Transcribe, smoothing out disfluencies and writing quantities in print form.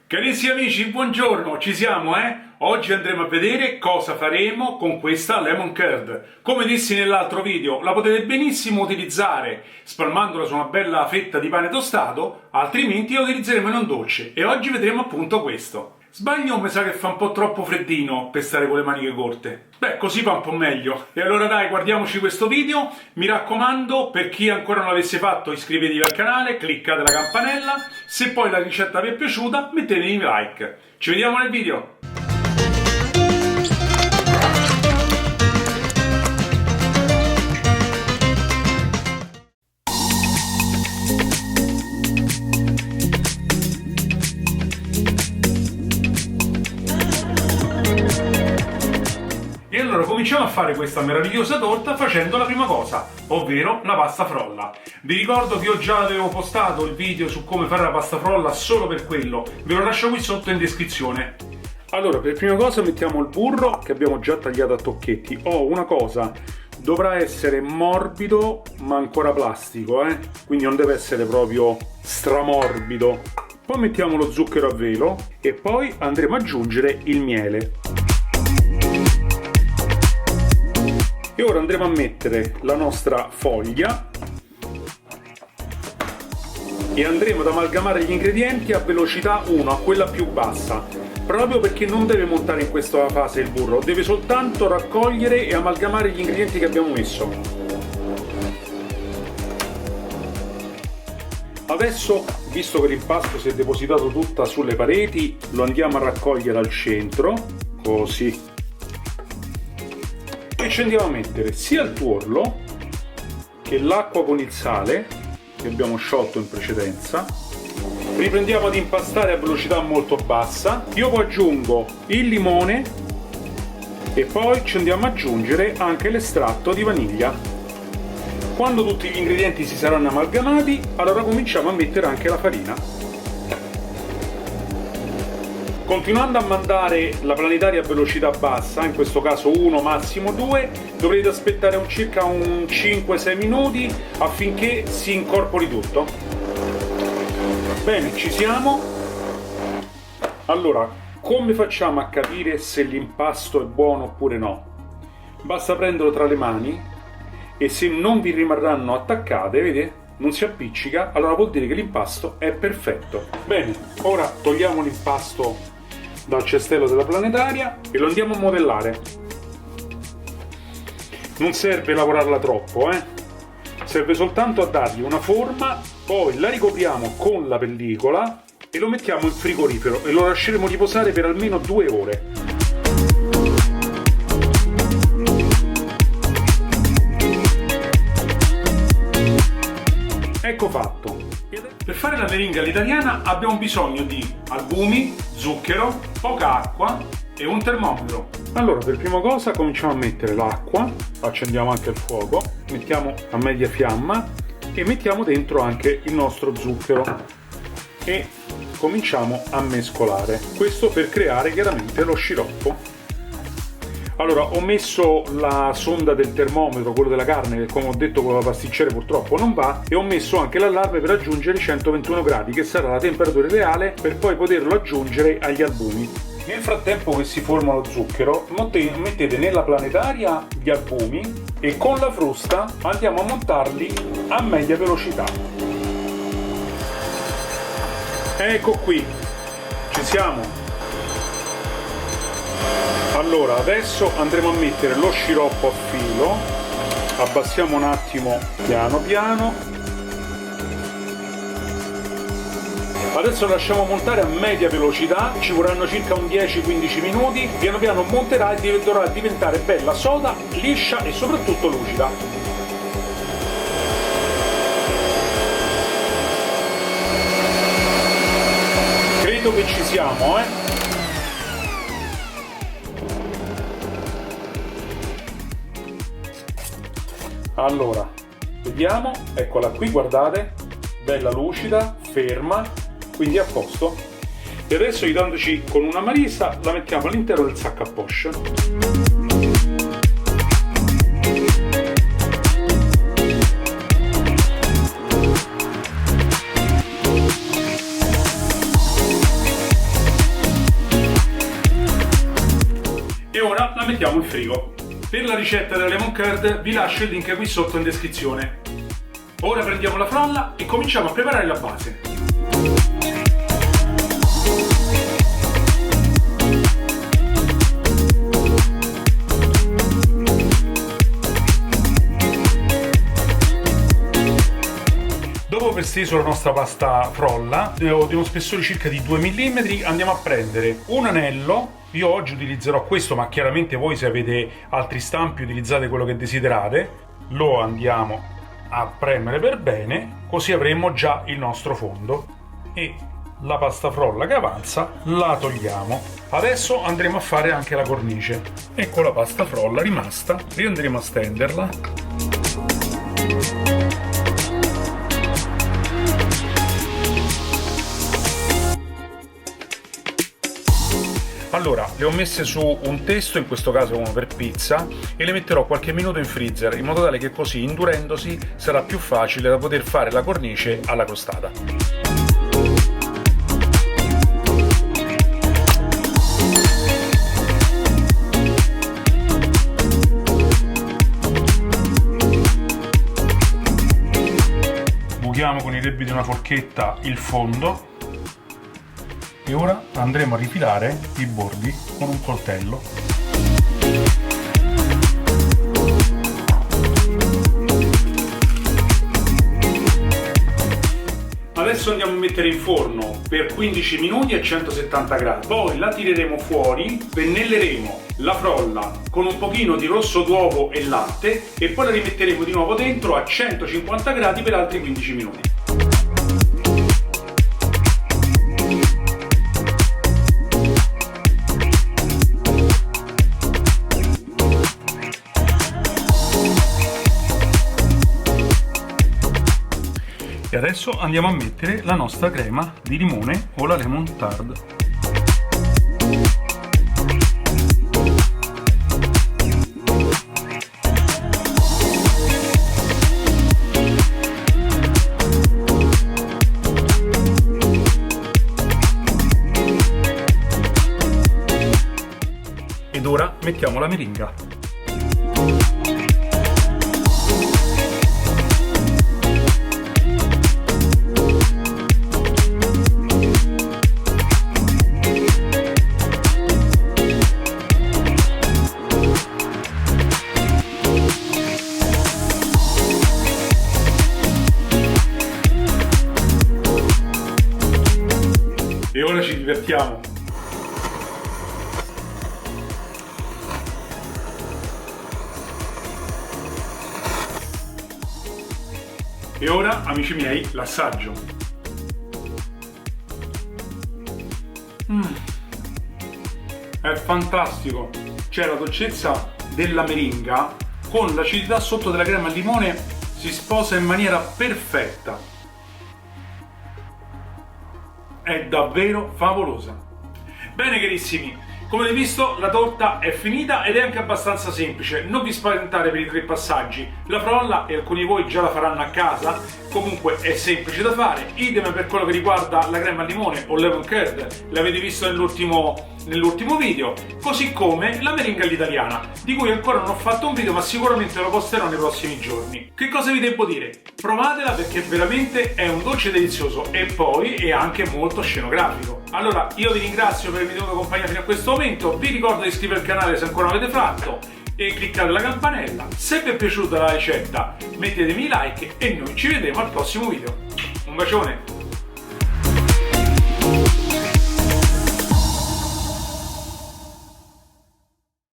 Carissimi amici, buongiorno, ci siamo, Oggi andremo a vedere cosa faremo con questa lemon curd. Come dissi nell'altro video, la potete benissimo utilizzare spalmandola su una bella fetta di pane tostato, altrimenti la utilizzeremo in un dolce e oggi vedremo appunto questo. Sbaglio o mi sa che fa un po' troppo freddino per stare con le maniche corte? Beh, così va un po' meglio. E allora dai, guardiamoci questo video. Mi raccomando, per chi ancora non l'avesse fatto, iscrivetevi al canale, cliccate la campanella. Se poi la ricetta vi è piaciuta, mettetemi un like. Ci vediamo nel video! E allora cominciamo a fare questa meravigliosa torta facendo la prima cosa, ovvero la pasta frolla. Vi ricordo che io già avevo postato il video su come fare la pasta frolla solo per quello, ve lo lascio qui sotto in descrizione. Allora, per prima cosa mettiamo il burro che abbiamo già tagliato a tocchetti. Una cosa, dovrà essere morbido ma ancora plastico, quindi non deve essere proprio stramorbido. Poi mettiamo lo zucchero a velo e poi andremo ad aggiungere il miele. E ora andremo a mettere la nostra foglia e andremo ad amalgamare gli ingredienti a velocità 1, a quella più bassa, proprio perché non deve montare in questa fase il burro, deve soltanto raccogliere e amalgamare gli ingredienti che abbiamo messo. Adesso, visto che l'impasto si è depositato tutta sulle pareti, lo andiamo a raccogliere al centro, così. E ci andiamo a mettere sia il tuorlo che l'acqua con il sale che abbiamo sciolto in precedenza. Riprendiamo ad impastare a velocità molto bassa. Io poi aggiungo il limone e poi ci andiamo ad aggiungere anche l'estratto di vaniglia. Quando tutti gli ingredienti si saranno amalgamati, allora cominciamo a mettere anche la farina. Continuando a mandare la planetaria a velocità bassa, in questo caso 1, massimo 2, dovrete aspettare circa un 5-6 minuti affinché si incorpori tutto. Bene, ci siamo. Allora, come facciamo a capire se l'impasto è buono oppure no? Basta prenderlo tra le mani e se non vi rimarranno attaccate, vedete? Non si appiccica, allora vuol dire che l'impasto è perfetto. Bene, ora togliamo l'impasto dal cestello della planetaria e lo andiamo a modellare. Non serve lavorarla troppo, serve soltanto a dargli una forma, poi la ricopriamo con la pellicola e lo mettiamo in frigorifero e lo lasceremo riposare per almeno 2 ore. Ecco fatto. Per fare la meringa all'italiana abbiamo bisogno di albumi, zucchero, poca acqua e un termometro. Allora, per prima cosa cominciamo a mettere l'acqua, accendiamo anche il fuoco, mettiamo a media fiamma e mettiamo dentro anche il nostro zucchero e cominciamo a mescolare. Questo per creare chiaramente lo sciroppo. Allora, ho messo la sonda del termometro, quello della carne, che come ho detto con la pasticcere purtroppo non va, e ho messo anche l'allarme per aggiungere i 121 gradi, che sarà la temperatura ideale per poi poterlo aggiungere agli albumi. Nel frattempo che si forma lo zucchero, mettete nella planetaria gli albumi e con la frusta andiamo a montarli a media velocità. Ecco qui, ci siamo. Allora, adesso andremo a mettere lo sciroppo a filo, abbassiamo un attimo piano piano, adesso lo lasciamo montare a media velocità, ci vorranno circa un 10-15 minuti, piano piano monterà e dovrà diventare bella soda, liscia e soprattutto lucida. Credo che ci siamo, Allora, vediamo, eccola qui, guardate, bella lucida, ferma, quindi a posto. E adesso, aiutandoci con una marisa, la mettiamo all'interno del sacco a poche. e ora la mettiamo in frigo. Per la ricetta della lemon curd vi lascio il link qui sotto in descrizione. Ora prendiamo la frolla e cominciamo a preparare la base. Dopo aver steso la nostra pasta frolla, di uno spessore circa di 2 mm, andiamo a prendere un anello. Io oggi utilizzerò questo, ma chiaramente voi se avete altri stampi utilizzate quello che desiderate. Lo andiamo a premere per bene, così avremo già il nostro fondo e la pasta frolla che avanza la togliamo. Adesso andremo a fare anche la cornice e con la pasta frolla rimasta andremo a stenderla. Allora, le ho messe su un testo, in questo caso uno per pizza, e le metterò qualche minuto in freezer, in modo tale che così, indurendosi, sarà più facile da poter fare la cornice alla crostata. Buchiamo con i rebbi di una forchetta il fondo. E ora andremo a rifilare i bordi con un coltello. Adesso andiamo a mettere in forno per 15 minuti a 170 gradi. Poi la tireremo fuori, pennelleremo la frolla con un pochino di rosso d'uovo e latte e poi la rimetteremo di nuovo dentro a 150 gradi per altri 15 minuti. E adesso andiamo a mettere la nostra crema di limone o la lemon curd. Ed ora mettiamo la meringa. E ora ci divertiamo. E ora, amici miei, l'assaggio. È fantastico. C'è la dolcezza della meringa con l'acidità sotto della crema al limone, si sposa in maniera perfetta. È davvero favolosa. Bene carissimi, come avete visto la torta è finita ed è anche abbastanza semplice, non vi spaventare per i 3 passaggi, la frolla e alcuni di voi già la faranno a casa, comunque è semplice da fare, idem per quello che riguarda la crema al limone o lemon curd, l'avete visto nell'ultimo video, così come la meringa all'italiana, di cui ancora non ho fatto un video ma sicuramente lo posterò nei prossimi giorni. Che cosa vi devo dire? Provatela perché veramente è un dolce delizioso e poi è anche molto scenografico. Allora io vi ringrazio per avermi tenuto compagnia fino a questo momento, vi ricordo di iscrivervi al canale se ancora non l'avete fatto e cliccate la campanella. Se vi è piaciuta la ricetta mettetemi like e noi ci vedremo al prossimo video. Un bacione!